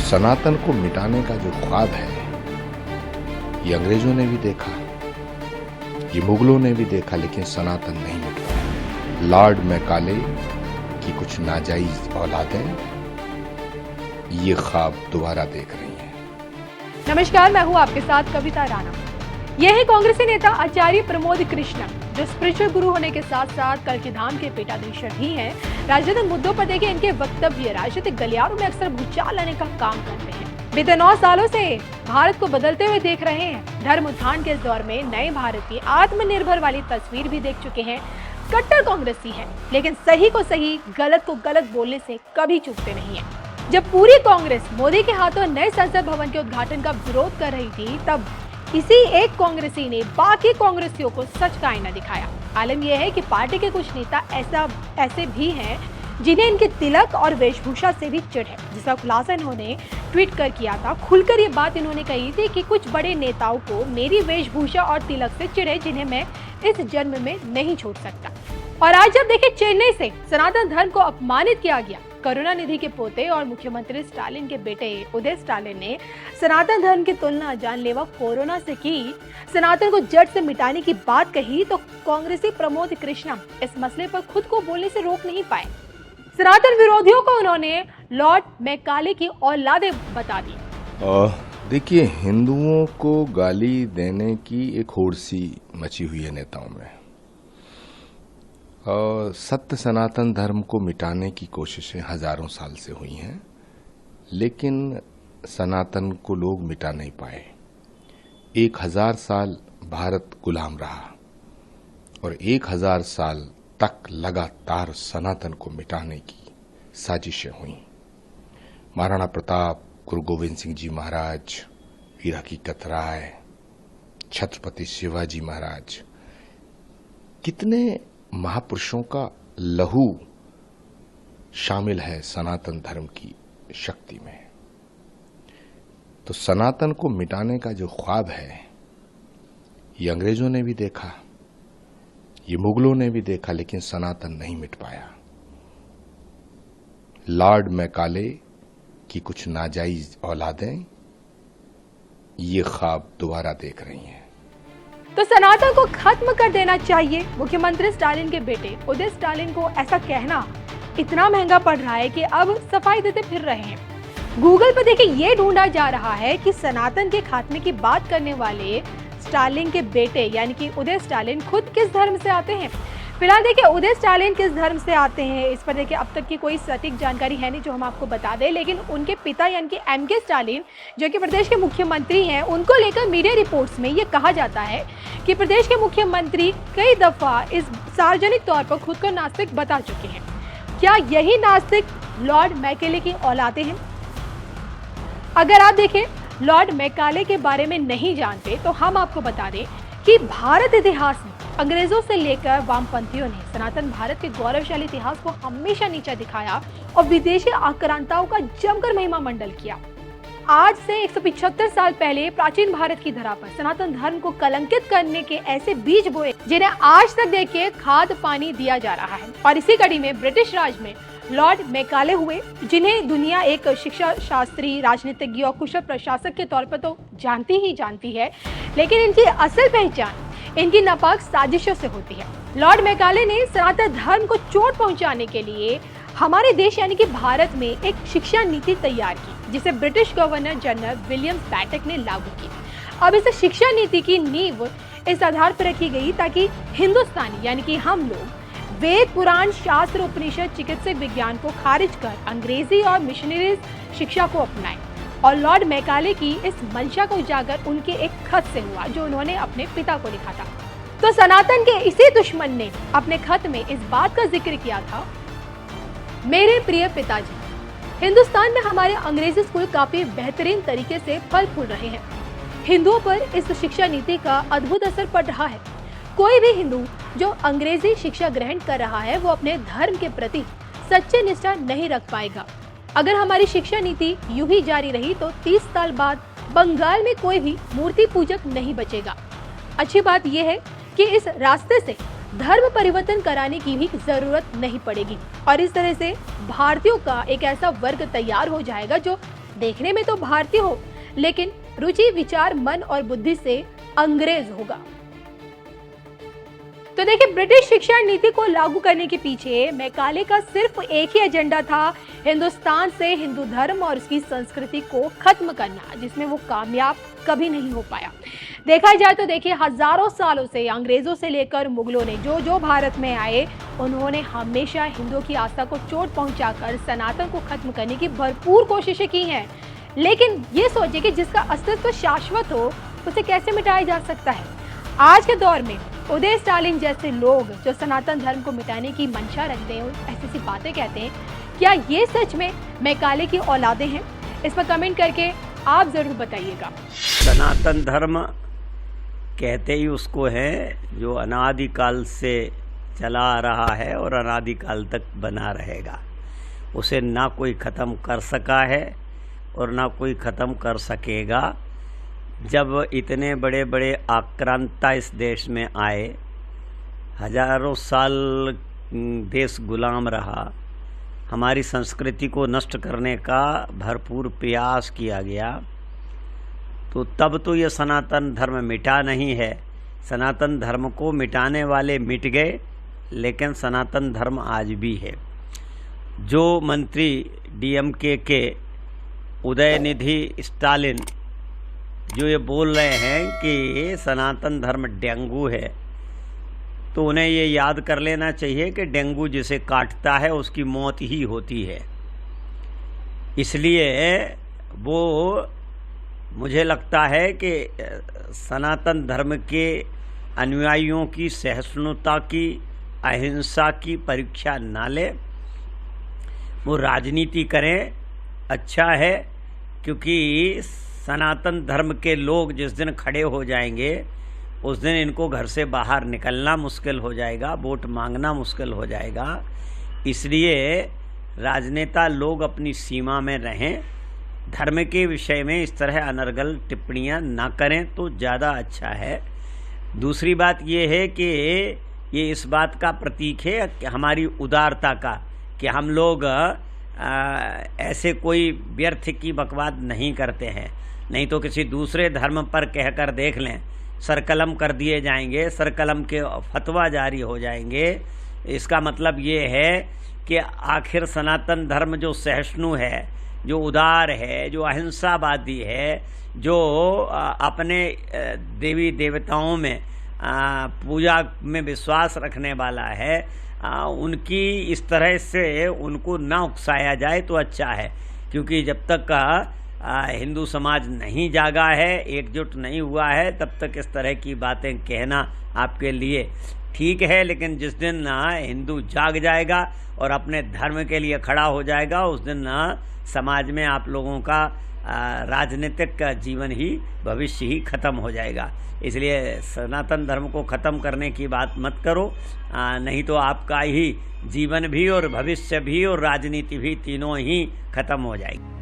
सनातन को मिटाने का जो ख्वाब है, ये अंग्रेजों ने भी देखा, ये मुगलों ने भी देखा, लेकिन सनातन नहीं मिट पाया। लॉर्ड मैकाले की कुछ नाजायज औलादें ये ख्वाब दोबारा देख रही हैं। नमस्कार, मैं हूं आपके साथ कविता राणा। यह है कांग्रेसी नेता आचार्य प्रमोद कृष्णम, जो स्पिरिचुअल गुरु होने के साथ साथ कल्कि धाम के पीठाधीश भी हैं। राजनीतिक मुद्दों पर देखिए इनके वक्तव्य राजनीतिक गलियारों में अक्सर भूचाल लाने का काम करते हैं। बीते 9 सालों से भारत को बदलते हुए देख रहे हैं। धर्म उत्थान के इस दौर में नए भारत की आत्मनिर्भर वाली तस्वीर भी देख चुके हैं। कट्टर कांग्रेसी है, लेकिन सही को सही, गलत को गलत बोलने से कभी चूकते नहीं है। जब पूरी कांग्रेस मोदी के हाथों नए संसद भवन के उद्घाटन का विरोध कर रही थी, तब इसी एक कांग्रेसी ने बाकी कांग्रेसियों को सच का आईना दिखाया। आलम यह है कि पार्टी के कुछ नेता ऐसे भी हैं जिन्हें इनके तिलक और वेशभूषा से भी चिढ़ है, जिसका खुलासा इन्होंने ट्वीट कर किया था। खुलकर ये बात इन्होंने कही थी कि कुछ बड़े नेताओं को मेरी वेशभूषा और तिलक से चिढ़ है, जिन्हें मैं इस जन्म में नहीं छोड़ सकता। और आज जब देखिए चेन्नई से सनातन धर्म को अपमानित किया गया, करुणानिधि के पोते और मुख्यमंत्री स्टालिन के बेटे उदय स्टालिन ने सनातन धर्म की तुलना जानलेवा कोरोना से की, सनातन को जड़ से मिटाने की बात कही, तो कांग्रेसी प्रमोद कृष्णम इस मसले पर खुद को बोलने से रोक नहीं पाए। सनातन विरोधियों को उन्होंने लॉर्ड मैकाले की औलादे बता दी। देखिए, हिंदुओं को गाली देने की एक होड़ सी मची हुई है नेताओं में। सत्य सनातन धर्म को मिटाने की कोशिशें हजारों साल से हुई हैं, लेकिन सनातन को लोग मिटा नहीं पाए। 1000 साल भारत गुलाम रहा और 1000 साल तक लगातार सनातन को मिटाने की साजिशें हुई। महाराणा प्रताप, गुरु गोविंद सिंह जी महाराज, वीर हकीकत राय, छत्रपति शिवाजी महाराज, कितने महापुरुषों का लहू शामिल है सनातन धर्म की शक्ति में। तो सनातन को मिटाने का जो ख्वाब है, ये अंग्रेजों ने भी देखा, ये मुगलों ने भी देखा, लेकिन सनातन नहीं मिट पाया। लॉर्ड मैकाले की कुछ नाजायज औलादें ये ख्वाब दोबारा देख रही हैं। तो सनातन को खत्म कर देना चाहिए। मुख्यमंत्री स्टालिन के बेटे उदय स्टालिन को ऐसा कहना इतना महंगा पड़ रहा है कि अब सफाई देते फिर रहे हैं। गूगल पर देखिए ये ढूंढा जा रहा है कि सनातन के खात्मे की बात करने वाले स्टालिन के बेटे यानी कि उदय स्टालिन खुद किस धर्म से आते हैं। फिलहाल देखिए उदय स्टालिन किस धर्म से आते हैं, इस पर देखिए अब तक की कोई सटीक जानकारी है नहीं जो हम आपको बता दें, लेकिन उनके पिता यानी कि एमके स्टालिन जो कि प्रदेश के मुख्यमंत्री हैं, उनको लेकर मीडिया रिपोर्ट्स में ये कहा जाता है कि प्रदेश के मुख्यमंत्री कई दफा इस सार्वजनिक तौर पर खुद को नास्तिक बता चुके हैं। क्या यही नास्तिक लॉर्ड मैकाले की औलादे हैं? अगर आप देखें लॉर्ड मैकाले के बारे में नहीं जानते तो हम आपको बता दें कि भारत इतिहास में अंग्रेजों से लेकर वामपंथियों ने सनातन भारत के गौरवशाली इतिहास को हमेशा नीचा दिखाया और विदेशी आक्रांताओं का जमकर महिमा मंडल किया। आज से 175 साल पहले प्राचीन भारत की धरा पर सनातन धर्म को कलंकित करने के ऐसे बीज बोए जिन्हें आज तक देखिए खाद पानी दिया जा रहा है। और इसी कड़ी में ब्रिटिश राज में लॉर्ड मैकाले हुए, जिन्हें दुनिया एक शिक्षा शास्त्री, राजनीतिज्ञ और कुशल प्रशासक के तौर पर तो जानती है, लेकिन इनकी असल पहचान इनकी नापाक साजिशों से होती है। लॉर्ड मैकाले ने सनातन धर्म को चोट पहुंचाने के लिए हमारे देश यानी कि भारत में एक शिक्षा नीति तैयार की, जिसे ब्रिटिश गवर्नर जनरल विलियम बैटक ने लागू की। अब इस शिक्षा नीति की नींव इस आधार पर रखी गई ताकि हिंदुस्तानी यानी कि हम लोग वेद, पुराण, शास्त्र, उपनिषद, चिकित्सक विज्ञान को खारिज कर अंग्रेजी और मिशनरीज शिक्षा को अपनाएं। और लॉर्ड मैकाले की इस मंशा को उजागर उनके एक खत से हुआ जो उन्होंने अपने पिता को लिखा था। तो सनातन के इसी दुश्मन ने अपने खत में इस बात का जिक्र किया था, मेरे प्रिय पिताजी, हिंदुस्तान में हमारे अंग्रेजी स्कूल काफी बेहतरीन तरीके से फल फूल रहे हैं। हिंदुओं पर इस शिक्षा नीति का अद्भुत असर पड़ रहा है। कोई भी हिंदू जो अंग्रेजी शिक्षा ग्रहण कर रहा है वो अपने धर्म के प्रति सच्चे निष्ठा नहीं रख पाएगा। अगर हमारी शिक्षा नीति यूं ही जारी रही तो 30 साल बाद बंगाल में कोई भी मूर्ति पूजक नहीं बचेगा। अच्छी बात यह है कि इस रास्ते से धर्म परिवर्तन कराने की भी जरूरत नहीं पड़ेगी और इस तरह से भारतीयों का एक ऐसा वर्ग तैयार हो जाएगा जो देखने में तो भारतीय हो, लेकिन रुचि, विचार, मन और बुद्धि से अंग्रेज होगा। तो देखिए, ब्रिटिश शिक्षा नीति को लागू करने के पीछे मैकाले का सिर्फ एक ही एजेंडा था, हिंदुस्तान से हिंदू धर्म और उसकी संस्कृति को खत्म करना, जिसमें वो कामयाब कभी नहीं हो पाया। देखा जाए तो देखिए, हजारों सालों से अंग्रेजों से लेकर मुगलों ने जो भारत में आए, उन्होंने हमेशा हिंदुओं की आस्था को चोट पहुंचाकर सनातन को खत्म करने की भरपूर कोशिशें की हैं। लेकिन ये सोचिए कि जिसका अस्तित्व शाश्वत हो, उसे कैसे मिटाया जा सकता है। आज के दौर में उदय स्टालिन जैसे लोग जो सनातन धर्म को मिटाने की मंशा रखते हैं, ऐसी बातें कहते हैं, क्या ये सच में मैकाले की औलादे हैं? इस पर कमेंट करके आप जरूर बताइएगा। सनातन धर्म कहते ही उसको है जो अनादिकाल से चला आ रहा है और अनादिकाल तक बना रहेगा। उसे ना कोई ख़त्म कर सका है और ना कोई ख़त्म कर सकेगा। जब इतने बड़े बड़े आक्रांता इस देश में आए, हजारों साल देश गुलाम रहा, हमारी संस्कृति को नष्ट करने का भरपूर प्रयास किया गया, तो तब तो ये सनातन धर्म मिटा नहीं है। सनातन धर्म को मिटाने वाले मिट गए, लेकिन सनातन धर्म आज भी है। जो मंत्री डीएमके के उदयनिधि स्टालिन जो ये बोल रहे हैं कि सनातन धर्म डेंगू है, तो उन्हें ये याद कर लेना चाहिए कि डेंगू जिसे काटता है उसकी मौत ही होती है। इसलिए वो, मुझे लगता है कि सनातन धर्म के अनुयायियों की सहिष्णुता की, अहिंसा की परीक्षा ना ले, वो राजनीति करें, अच्छा है। क्योंकि सनातन धर्म के लोग जिस दिन खड़े हो जाएंगे, उस दिन इनको घर से बाहर निकलना मुश्किल हो जाएगा, वोट मांगना मुश्किल हो जाएगा। इसलिए राजनेता लोग अपनी सीमा में रहें, धर्म के विषय में इस तरह अनर्गल टिप्पणियां ना करें तो ज़्यादा अच्छा है। दूसरी बात ये है कि ये इस बात का प्रतीक है कि हमारी उदारता का, कि हम लोग ऐसे कोई व्यर्थ की बकवाद नहीं करते हैं। नहीं तो किसी दूसरे धर्म पर कहकर देख लें, सरकलम कर दिए जाएंगे, सरकलम के फतवा जारी हो जाएंगे। इसका मतलब ये है कि आखिर सनातन धर्म जो सहिष्णु है, जो उदार है, जो अहिंसावादी है, जो अपने देवी देवताओं में पूजा में विश्वास रखने वाला है, उनकी इस तरह से उनको ना उकसाया जाए तो अच्छा है। क्योंकि जब तक हिंदू समाज नहीं जागा है, एकजुट नहीं हुआ है, तब तक इस तरह की बातें कहना आपके लिए ठीक है। लेकिन जिस दिन हिंदू जाग जाएगा और अपने धर्म के लिए खड़ा हो जाएगा, उस दिन समाज में आप लोगों का राजनीतिक जीवन ही, भविष्य ही खत्म हो जाएगा। इसलिए सनातन धर्म को ख़त्म करने की बात मत करो, नहीं तो आपका ही जीवन भी और भविष्य भी और राजनीति भी तीनों ही खत्म हो जाएगी।